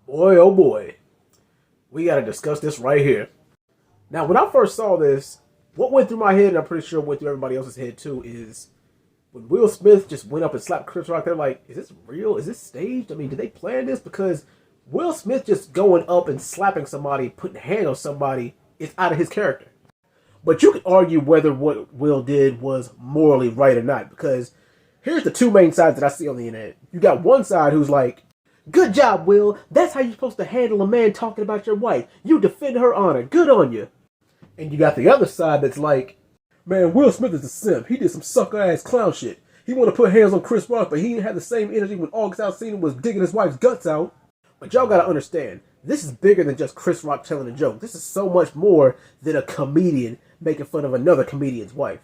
Boy, oh boy, we got to discuss this right here. Now, when I first saw this, what went through my head, and I'm pretty sure went through everybody else's head too, is when Will Smith just went up and slapped Chris Rock. They're like, is this real? Is this staged? I mean, did they plan this? Because Will Smith just going up and slapping somebody, putting a hand on somebody, is out of his character. But you could argue whether what Will did was morally right or not, because here's the two main sides that I see on the internet. You got one side who's like, good job, Will. That's how you're supposed to handle a man talking about your wife. You defend her honor. Good on you. And you got the other side that's like, man, Will Smith is a simp. He did some sucker-ass clown shit. He wanted to put hands on Chris Rock, but he didn't have the same energy when August Alsina was digging his wife's guts out. But y'all gotta understand, this is bigger than just Chris Rock telling a joke. This is so much more than a comedian making fun of another comedian's wife.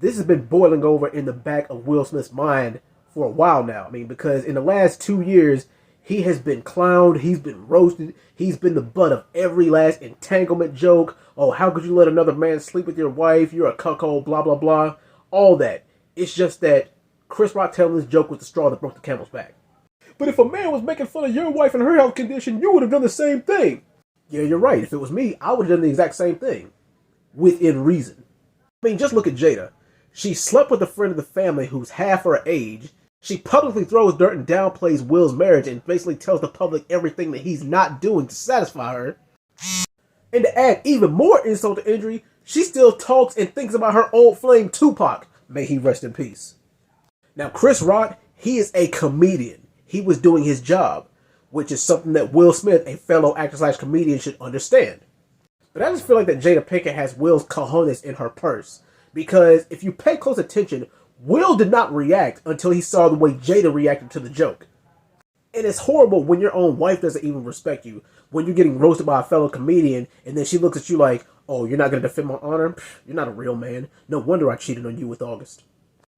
This has been boiling over in the back of Will Smith's mind for a while now. I mean, because in the last 2 years, he has been clowned, he's been roasted, he's been the butt of every last entanglement joke. Oh, how could you let another man sleep with your wife? You're a cuckold, blah, blah, blah. All that. It's just that Chris Rock telling this joke was the straw that broke the camel's back. But if a man was making fun of your wife and her health condition, you would have done the same thing. Yeah, you're right. If it was me, I would have done the exact same thing. Within reason. I mean, just look at Jada. She slept with a friend of the family who's half her age. She publicly throws dirt and downplays Will's marriage and basically tells the public everything that he's not doing to satisfy her. And to add even more insult to injury, she still talks and thinks about her old flame Tupac. May he rest in peace. Now, Chris Rock, he is a comedian. He was doing his job, which is something that Will Smith, a fellow actor/comedian, should understand. But I just feel like that Jada Pinkett has Will's cojones in her purse. Because if you pay close attention, Will did not react until he saw the way Jada reacted to the joke. And it's horrible when your own wife doesn't even respect you. When you're getting roasted by a fellow comedian, and then she looks at you like, oh, you're not going to defend my honor? Pfft, you're not a real man. No wonder I cheated on you with August.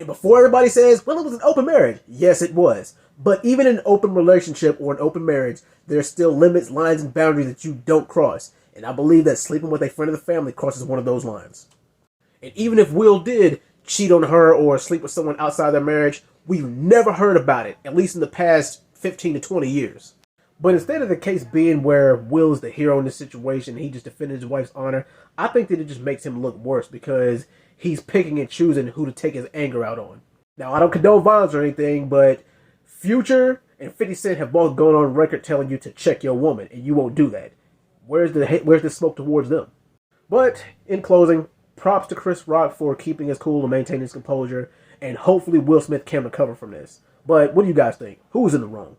And before everybody says, well, it was an open marriage. Yes, it was. But even in an open relationship or an open marriage, there's still limits, lines, and boundaries that you don't cross. And I believe that sleeping with a friend of the family crosses one of those lines. And even if Will did cheat on her or sleep with someone outside their marriage, we've never heard about it, at least in the past 15 to 20 years. But instead of the case being where Will is the hero in this situation and he just defended his wife's honor, I think that it just makes him look worse because he's picking and choosing who to take his anger out on. Now, I don't condone violence or anything, but Future and 50 Cent have both gone on record telling you to check your woman, and you won't do that. Where's the smoke towards them? But, in closing, props to Chris Rock for keeping his cool and maintaining his composure, and hopefully Will Smith can recover from this. But what do you guys think? Who's in the wrong?